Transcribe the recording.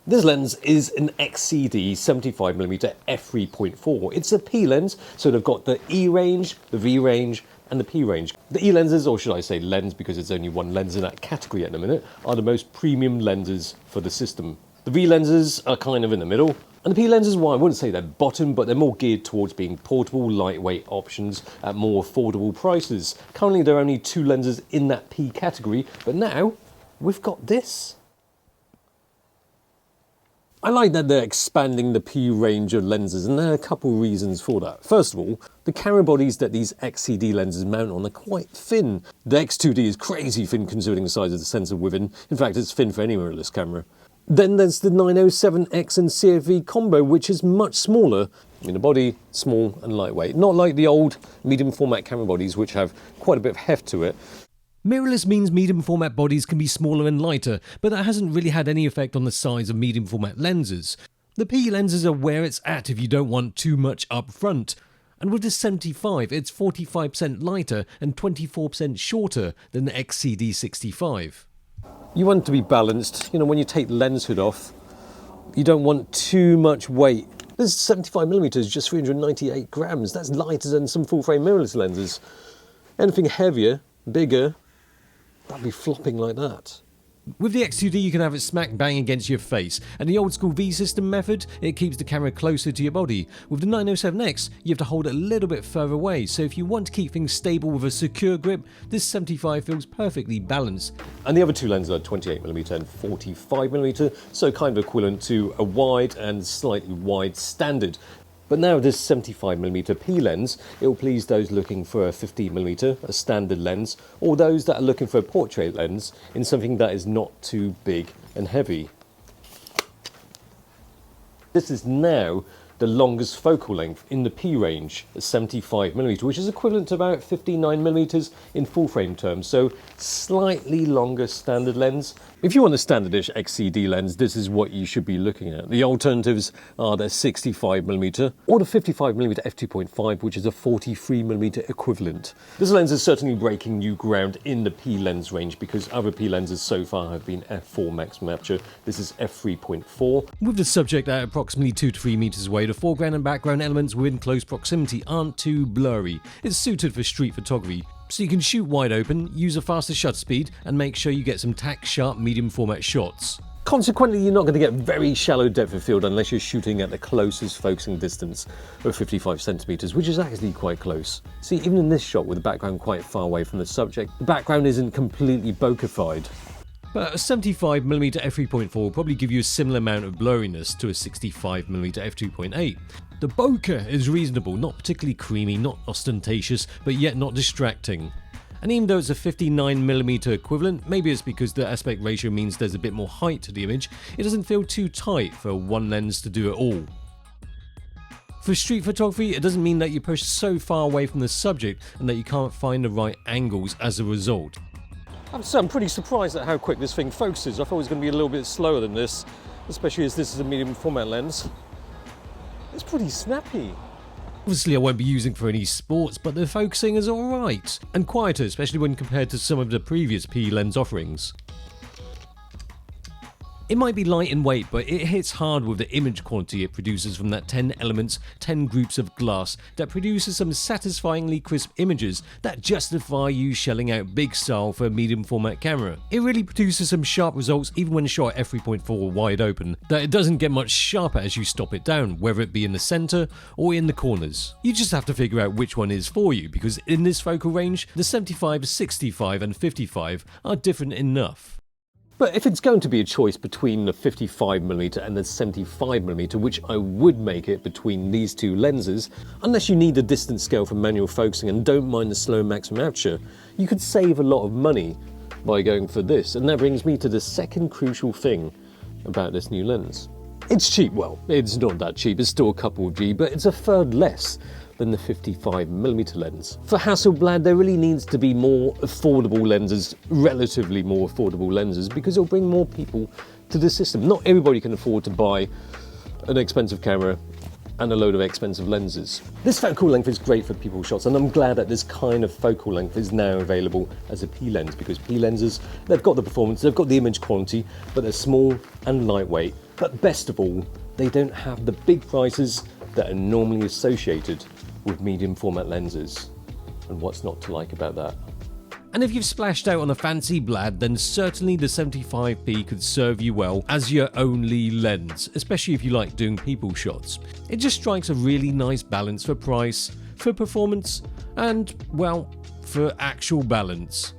This lens is an XCD 75mm f3.4. It's a P lens, so they've got the E range, the V range, and the P range. The E lenses, or should I say lens because it's only one lens in that category at the minute, are the most premium lenses for the system. The V lenses are kind of in the middle, and the P lenses, well, I wouldn't say they're bottom, but they're more geared towards being portable, lightweight options at more affordable prices. Currently, there are only two lenses in that P category, but now we've got this. I like that they're expanding the P range of lenses, and there are a couple of reasons for that. First of all, the camera bodies that these XCD lenses mount on are quite thin. The X2D is crazy thin considering the size of the sensor within. In fact, it's thin for any mirrorless camera. Then there's the 907X and CFV combo, which is much smaller. I mean, the body, small and lightweight. Not like the old medium format camera bodies, which have quite a bit of heft to it. Mirrorless means medium format bodies can be smaller and lighter, but that hasn't really had any effect on the size of medium format lenses. The P lenses are where it's at if you don't want too much up front. And with the 75, it's 45% lighter and 24% shorter than the XCD 65. You want it to be balanced. You know, when you take the lens hood off, you don't want too much weight. This 75mm is just 398 grams. That's lighter than some full-frame mirrorless lenses. Anything heavier, bigger, that'd be flopping like that. With the X2D you can have it smack bang against your face, and the old school V system method, it keeps the camera closer to your body. With the 907X you have to hold it a little bit further away, so if you want to keep things stable with a secure grip, this 75 feels perfectly balanced. And the other two lenses are 28mm and 45mm, so kind of equivalent to a wide and slightly wide standard. But now this 75mm P lens, it will please those looking for a 15mm, a standard lens, or those that are looking for a portrait lens in something that is not too big and heavy. This is now the longest focal length in the P range, 75mm, which is equivalent to about 59mm in full frame terms, so slightly longer standard lens. If you want a standardish XCD lens, this is what you should be looking at. The alternatives are the 65mm or the 55mm f2.5, which is a 43mm equivalent. This lens is certainly breaking new ground in the P lens range because other P lenses so far have been f4 maximum aperture. This is f3.4. With the subject at approximately 2 to 3 meters away, the foreground and background elements within close proximity aren't too blurry. It's suited for street photography, so you can shoot wide open, use a faster shutter speed, and make sure you get some tack-sharp medium format shots. Consequently, you're not going to get very shallow depth of field unless you're shooting at the closest focusing distance of 55cm, which is actually quite close. See, even in this shot with the background quite far away from the subject, the background isn't completely bokeh-fied. But a 75mm f3.4 will probably give you a similar amount of blurriness to a 65mm f2.8. The bokeh is reasonable, not particularly creamy, not ostentatious, but yet not distracting. And even though it's a 59mm equivalent, maybe it's because the aspect ratio means there's a bit more height to the image, it doesn't feel too tight for one lens to do it all. For street photography, it doesn't mean that you push so far away from the subject and that you can't find the right angles as a result. I'm pretty surprised at how quick this thing focuses. I thought it was going to be a little bit slower than this, especially as this is a medium format lens. It's pretty snappy. Obviously I won't be using for any sports, but the focusing is alright, and quieter, especially when compared to some of the previous P lens offerings. It might be light in weight, but it hits hard with the image quality it produces from that 10 elements, 10 groups of glass that produces some satisfyingly crisp images that justify you shelling out big style for a medium format camera. It really produces some sharp results even when shot at f3.4 wide open, that it doesn't get much sharper as you stop it down, whether it be in the center or in the corners. You just have to figure out which one is for you, because in this focal range, the 75, 65 and 55 are different enough. But if it's going to be a choice between the 55mm and the 75mm, which I would make it between these two lenses, unless you need a distance scale for manual focusing and don't mind the slow maximum aperture, you could save a lot of money by going for this. And that brings me to the second crucial thing about this new lens. It's cheap. Well, it's not that cheap, it's still a couple of G, but it's a third less than the 55mm lens. For Hasselblad, there really needs to be more affordable lenses, relatively more affordable lenses, because it'll bring more people to the system. Not everybody can afford to buy an expensive camera and a load of expensive lenses. This focal length is great for people shots, and I'm glad that this kind of focal length is now available as a P lens, because P lenses, they've got the performance, they've got the image quality, but they're small and lightweight. But best of all, they don't have the big prices that are normally associated with medium format lenses. And what's not to like about that? And if you've splashed out on a fancy blad, then certainly the 75p could serve you well as your only lens, especially if you like doing people shots. It just strikes a really nice balance for price, for performance, and, well, for actual balance.